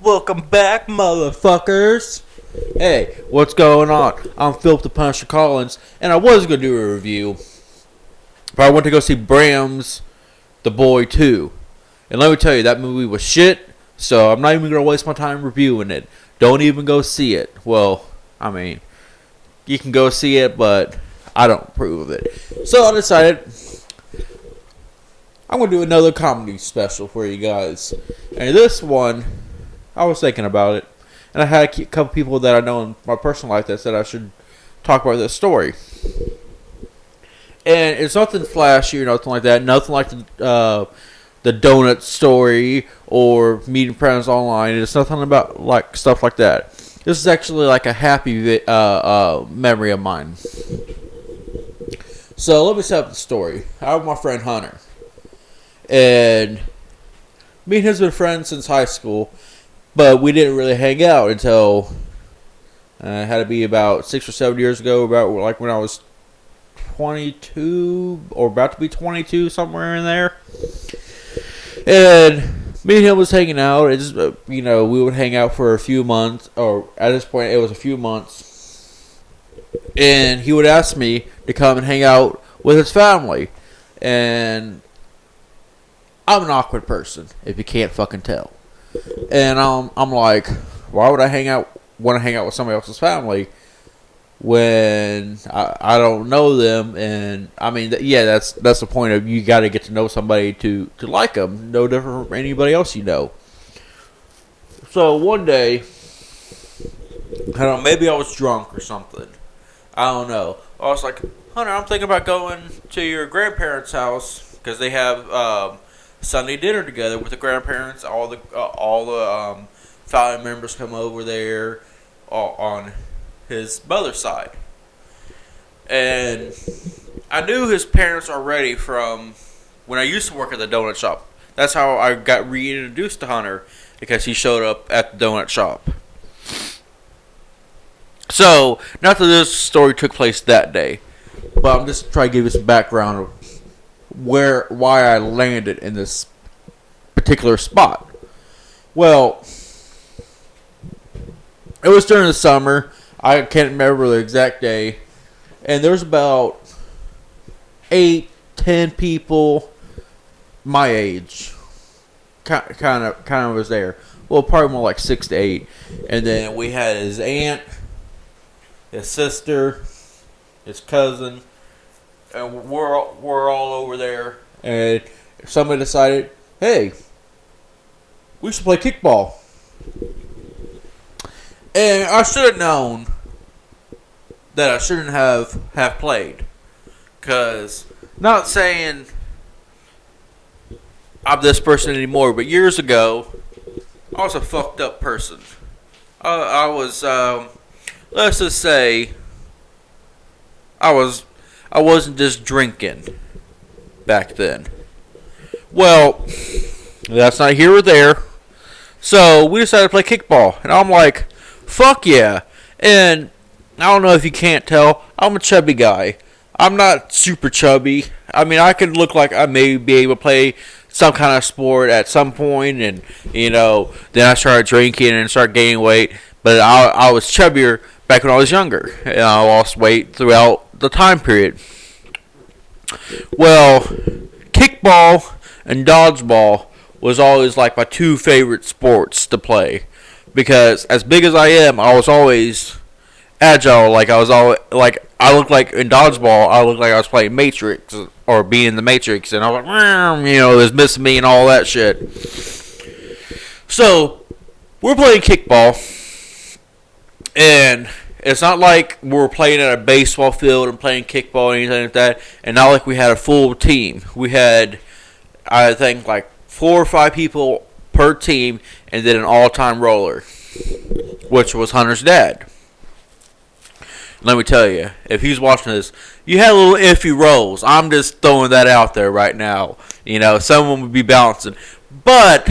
Welcome back, motherfuckers. Hey, what's going on? I'm Philip the Punisher Collins, and I was going to do a review, but I went to go see Bram's The Boy 2. And let me tell you, that movie was shit, so I'm not even going to waste my time reviewing it. Don't even go see it. Well, I mean, you can go see it, but I don't approve of it. So I decided I'm going to do another comedy special for you guys. And this one, I was thinking about it, and I had a couple people that I know in my personal life that said I should talk about this story. And it's nothing flashy or nothing like that. Nothing like the donut story or meeting friends online. It's nothing about like stuff like that. This is actually like a happy memory of mine. So let me set up the story. I have my friend Hunter, and me and him have been friends since high school. But we didn't really hang out until it had to be about 6 or 7 years ago, about like when I was 22 or about to be 22, somewhere in there. And me and him was hanging out. It's, we would hang out for a few months, or at this point it was a few months. And he would ask me to come and hang out with his family. And I'm an awkward person, if you can't fucking tell. And I'm like, why would I want to hang out with somebody else's family when I don't know them? And I mean, that's the point of you got to get to know somebody to like them, no different from anybody else you know. So one day, I don't know, maybe I was drunk or something. I don't know. I was like, Hunter, I'm thinking about going to your grandparents' house because they have Sunday dinner together with the grandparents. All the family members come over there on his mother's side, and I knew his parents already from when I used to work at the donut shop. That's how I got reintroduced to Hunter, because he showed up at the donut shop. So, not that this story took place that day, but I'm just trying to give you some background of why I landed in this particular spot. Well, it was during the summer. I can't remember the exact day, and there was about 8-10 people my age. Kind of was there. Well, probably more like 6 to 8, and then we had his aunt, his sister, his cousin. And we're all over there, and somebody decided, hey, we should play kickball. And I should have known that I shouldn't have played, because not saying I'm this person anymore, but years ago I was a fucked up person. I was let's just say I wasn't just drinking back then. Well, that's not here or there. So we decided to play kickball. And I'm like, fuck yeah. And I don't know if you can't tell, I'm a chubby guy. I'm not super chubby. I mean, I could look like I may be able to play some kind of sport at some point. And, then I started drinking and started gaining weight. But I was chubbier back when I was younger. And I lost weight throughout the time period. Well, kickball and dodgeball was always like my two favorite sports to play, because as big as I am, I was always agile. Like I looked like in dodgeball, I looked like I was playing Matrix or being the Matrix, and I was like, there's missing me and all that shit. So we're playing kickball, and it's not like we're playing at a baseball field and playing kickball or anything like that, and not like we had a full team. We had, I think, like 4 or 5 people per team, and then an all-time roller, which was Hunter's dad. Let me tell you, if he's watching this, you had a little iffy rolls. I'm just throwing that out there right now. Someone would be bouncing. But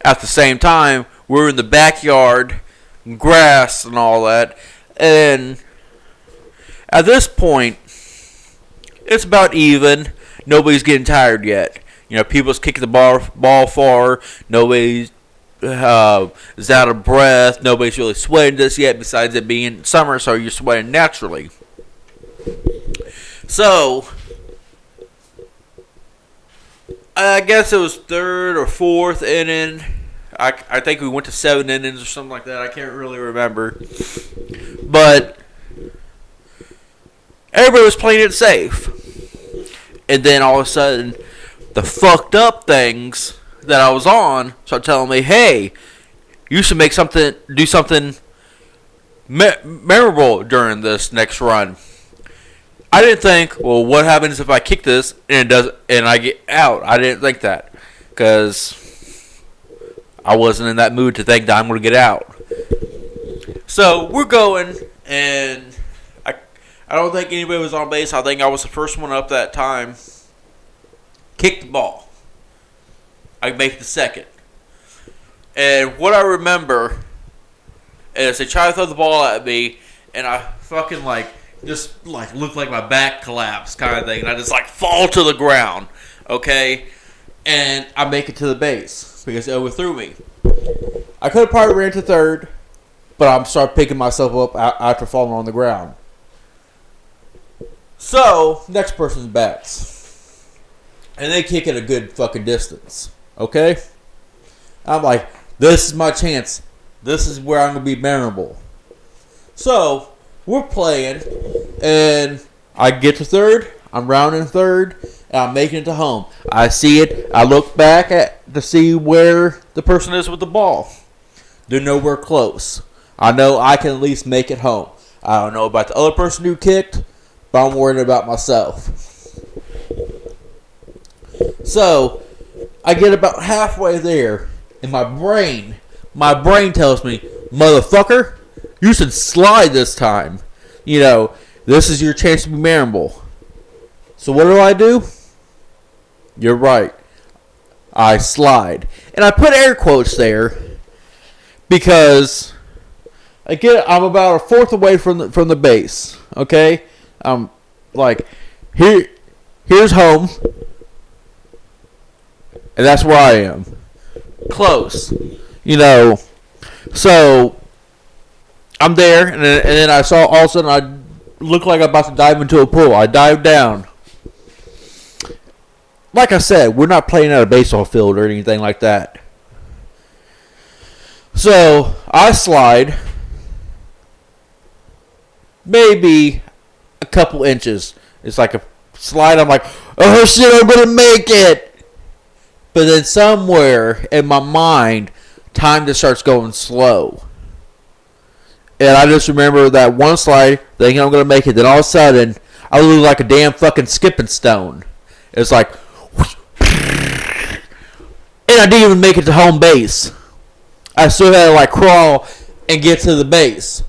at the same time, we're in the backyard, grass and all that, and at this point it's about even. Nobody's getting tired yet. People's kicking the ball far. Nobody's is out of breath. Nobody's really sweating this yet, besides it being summer, so you're sweating naturally. So, I guess it was third or fourth inning. I think we went to 7 innings or something like that. I can't really remember. But everybody was playing it safe. And then all of a sudden, the fucked up things that I was on started telling me, hey, you should do something memorable during this next run. I didn't think, well, what happens if I kick this and I get out? I didn't think that, because I wasn't in that mood to think that I'm going to get out. So we're going, and I don't think anybody was on base. I think I was the first one up that time. Kicked the ball. I make the second. And what I remember is they try to throw the ball at me, and I fucking just looked like my back collapsed kind of thing, and I just fall to the ground, okay? And I make it to the base because it overthrew me. I could have probably ran to third, but I'm start picking myself up after falling on the ground. So, next person bats. And they kick it a good fucking distance, okay? I'm like, this is my chance. This is where I'm going to be memorable. So, we're playing, and I get to third. I'm rounding third, and I'm making it to home. I see it. I look back to see where the person is with the ball. They're nowhere close. I know I can at least make it home. I don't know about the other person who kicked, but I'm worried about myself. So, I get about halfway there, and my brain tells me, motherfucker, you should slide this time. This is your chance to be memorable. So what do? You're right. I slide. And I put air quotes there because, again, I'm about a fourth away from the base. Okay? I'm here's home. And that's where I am. Close. So I'm there, and then I saw all of a sudden I looked like I'm about to dive into a pool. I dived down. Like I said, we're not playing at a baseball field or anything like that. So I slide maybe a couple inches. It's like a slide. I'm like, oh shit, I'm going to make it. But then somewhere in my mind, time just starts going slow. And I just remember that one slide, thinking I'm going to make it. Then all of a sudden, I look like a damn fucking skipping stone. It's like, and I didn't even make it to home base. I still had to crawl and get to the base.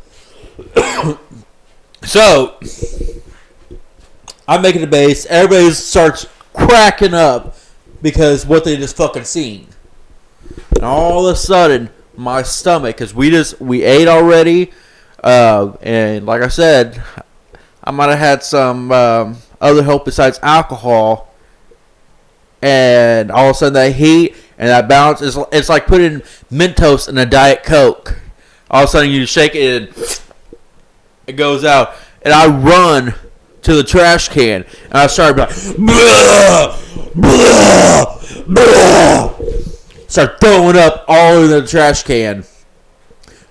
So, I make it to base. Everybody starts cracking up because what they just fucking seen. And all of a sudden, my stomach, because we ate already, and like I said, I might have had some other help besides alcohol, and all of a sudden that heat and that balance, it's like putting Mentos in a Diet Coke. All of a sudden you shake it and it goes out, and I run to the trash can, and I started like, blah, blah, blah. Start throwing up all in the trash can.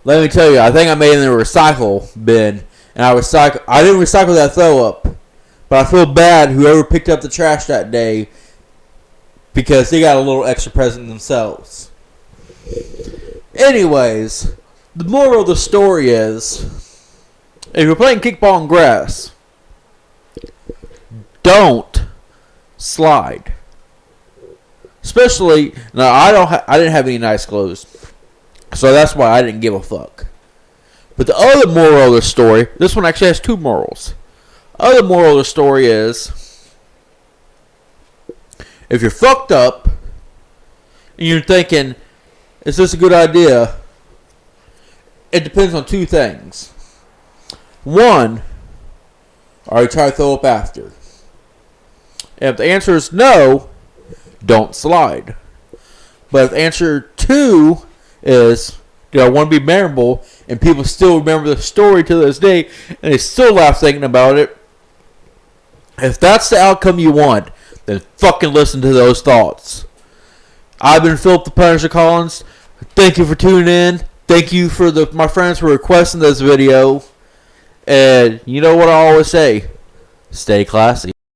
Let me tell you, I think I made it in the recycle bin, and I didn't recycle that throw up, but I feel bad whoever picked up the trash that day because they got a little extra present themselves. Anyways, the moral of the story is, if you're playing kickball on grass, don't slide. Especially, now I didn't have any nice clothes, so that's why I didn't give a fuck. But the other moral of the story, this one actually has two morals. Other moral of the story is, if you're fucked up and you're thinking, is this a good idea? It depends on two things. One, are you trying to throw up after? And if the answer is no, don't slide. But if answer 2 is, do I want to be memorable, and people still remember the story to this day, and they still laugh thinking about it? If that's the outcome you want, then fucking listen to those thoughts. I've been Philip the Punisher Collins. Thank you for tuning in. Thank you for my friends for requesting this video. And you know what I always say, stay classy.